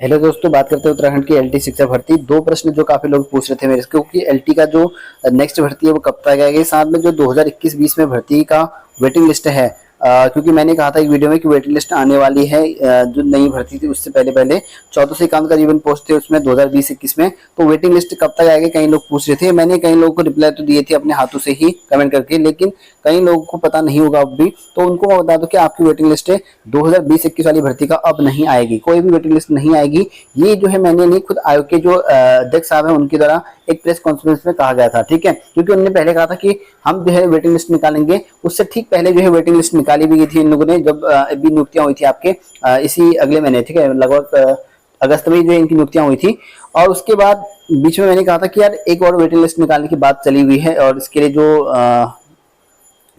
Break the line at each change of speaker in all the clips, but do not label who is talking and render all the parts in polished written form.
Hello दोस्तों, बात करते हैं उत्तराखंड की एलटी शिक्षक भर्ती। दो प्रश्न जो काफी लोग पूछ रहे थे मेरे से, क्योंकि एलटी का जो नेक्स्ट भर्ती है वो कब तक आएगी, साथ में जो 2021-20 में भर्ती का वेटिंग लिस्ट है। क्योंकि मैंने कहा था एक वीडियो में कि वेटिंग लिस्ट आने वाली है। जो नई भर्ती थी उससे पहले पहले 1451 का जीवन पोस्ट थे उसमें 2020-21 में, तो वेटिंग लिस्ट कब तक आएगी कई लोग पूछ रहे थे। मैंने कई लोगों को रिप्लाई तो दिए थे अपने हाथों से ही कमेंट करके, लेकिन कई लोगों को पता नहीं होगा अब भी, तो उनको मैं बता दूं कि आपकी वेटिंग लिस्ट 2020-21 वाली भर्ती का अब नहीं आएगी, कोई भी वेटिंग लिस्ट नहीं आएगी। ये जो है मैंने नहीं, खुद आयोग के जो अध्यक्ष साहब हैं उनके द्वारा एक प्रेस कॉन्फ्रेंस में कहा गया था, ठीक है। क्योंकि उन्होंने पहले कहा था कि हम जो है वेटिंग लिस्ट निकालेंगे, उससे ठीक पहले जो है वेटिंग लिस्ट निकाली भी गई थी इन लोगों ने, जब अभी नियुक्तियां हुई थी आपके इसी अगले महीने, ठीक है, लगभग अगस्त में जो इनकी नियुक्तियां हुई थी। और उसके बाद बीच में मैंने कहा था कि यार एक और वेटिंग लिस्ट निकालने की बात चली हुई है, और इसके लिए जो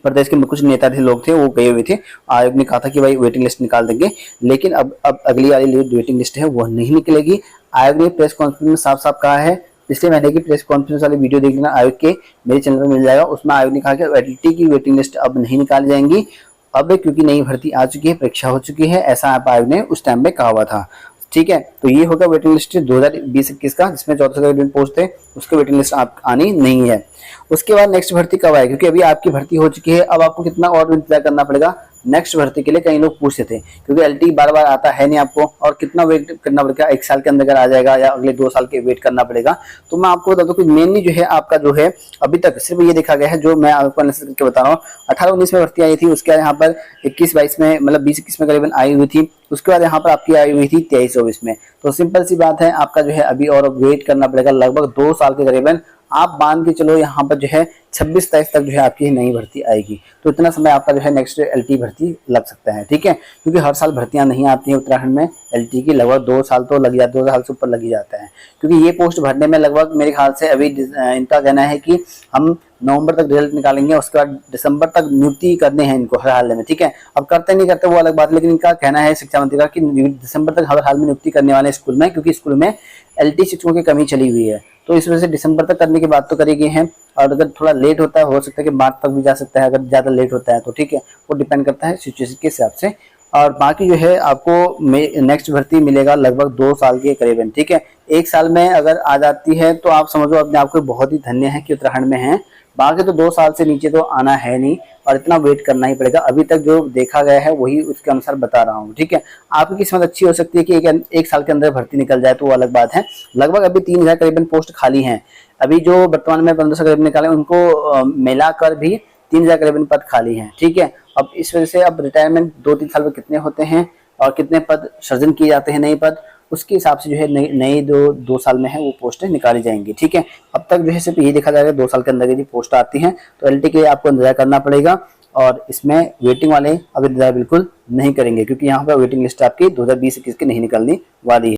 प्रदेश के कुछ नेता थे, लोग थे, वो गए हुए थे। आयोग ने कहा था कि भाई वेटिंग लिस्ट निकाल देंगे, लेकिन अब अगली वाली वेटिंग लिस्ट है वो नहीं निकलेगी। आयोग ने प्रेस कॉन्फ्रेंस में साफ साफ कहा है। पिछले महीने की प्रेस कॉन्फ्रेंस वाली वीडियो देख लेना आयोग के, मेरे चैनल पर मिल जाएगा। उसमें आयोग ने कहा कि एलटी की वेटिंग लिस्ट अब नहीं निकाली जाएंगी, अब क्योंकि नई भर्ती आ चुकी है, परीक्षा हो चुकी है, ऐसा आयोग ने उस टाइम में कहा हुआ था, ठीक है। तो ये होगा वेटिंग लिस्ट 2020-21 का, जिसमें 14 पोस्ट थे, उसके वेटिंग लिस्ट आप आनी नहीं है। उसके बाद नेक्स्ट भर्ती कब आएगी, क्योंकि अभी आपकी भर्ती हो चुकी है, अब आपको कितना और इंतजार करना पड़ेगा नेक्स्ट भर्ती के लिए, कई लोग पूछते थे। क्योंकि एलटी बार बार आता है नहीं आपको, और कितना वेट करना पड़ेगा, एक साल के अंदर अगर आ जाएगा या अगले 2 साल के वेट करना पड़ेगा। तो मैं आपको बता दूं कि मेनली जो है आपका जो है अभी तक सिर्फ ये देखा गया है, जो मैं आपको एनालिसिस करके बता रहा हूँ। 18-19 में भर्ती आई थी, उसके बाद यहाँ पर 21-22 में, मतलब 20-21 में करीबन आई हुई थी। उसके बाद यहाँ पर आपकी आई हुई थी 23-24 में। तो सिंपल सी बात है, आपका जो है अभी और वेट करना पड़ेगा लगभग 2 साल के करीबन। आप मान के चलो यहाँ पर जो है 26-27 तक जो है आपकी नई भर्ती आएगी। तो इतना समय आपका जो है नेक्स्ट एलटी भर्ती लग सकता है, ठीक है। क्योंकि हर साल भर्तियां नहीं आती हैं उत्तराखंड में, एलटी की लगभग 2 साल तो लग जाते हैं, 2 साल से ऊपर लग ही जाता है। क्योंकि ये पोस्ट भरने में लगभग मेरे ख्याल से अभी इनका कहना है कि हम नवंबर तक रिजल्ट निकालेंगे, उसके बाद दिसंबर तक नियुक्ति करने हैं इनको हर हाल में, ठीक है। अब करते नहीं करते वो अलग बात है, लेकिन इनका कहना है शिक्षा मंत्री का कि दिसंबर तक हर हाल में नियुक्ति करने वाले स्कूल में, क्योंकि स्कूल में एलटी शिक्षकों की कमी चली हुई है। तो इस वजह से दिसंबर तक करने की बात तो करी गई है, और अगर थोड़ा लेट होता है हो सकता है कि मार्च तक भी जा सकता है, अगर ज्यादा लेट होता है तो, ठीक है। वो डिपेंड करता है सिचुएशन के हिसाब से। और बाकी जो है आपको नेक्स्ट भर्ती मिलेगा लगभग 2 साल के करीबन, ठीक है। 1 साल में अगर आ जाती है तो आप समझो अपने आप को बहुत ही धन्य है कि उत्तराखंड में है। बाकी तो 2 साल से नीचे तो आना है नहीं, और इतना वेट करना ही पड़ेगा। अभी तक जो देखा गया है वही उसके अनुसार बता रहा हूँ, ठीक है। आपकी किस्मत अच्छी हो सकती है कि एक साल के अंदर भर्ती निकल जाए, तो वो अलग बात है। लगभग अभी 3000 करीबन पोस्ट खाली हैं। अभी जो वर्तमान में 1500 करीबन निकाले, उनको मिलाकर भी 3000 करीबन पद खाली हैं, ठीक है। अब इस वजह से अब रिटायरमेंट 2-3 साल में कितने होते हैं और कितने पद सृजन किए जाते हैं, नए पद, उसके हिसाब से जो है नई 2 साल में है वो पोस्टें निकाली जाएंगी, ठीक है। अब तक जो है सिर्फ ये देखा जाएगा 2 साल के अंदर की पोस्ट आती हैं, तो एलटी के लिए आपको इंतजार करना पड़ेगा। और इसमें वेटिंग वाले अब इंतजार बिल्कुल नहीं करेंगे, क्योंकि यहाँ पर वेटिंग लिस्ट आपकी 2020-21 की नहीं निकलने वाली है।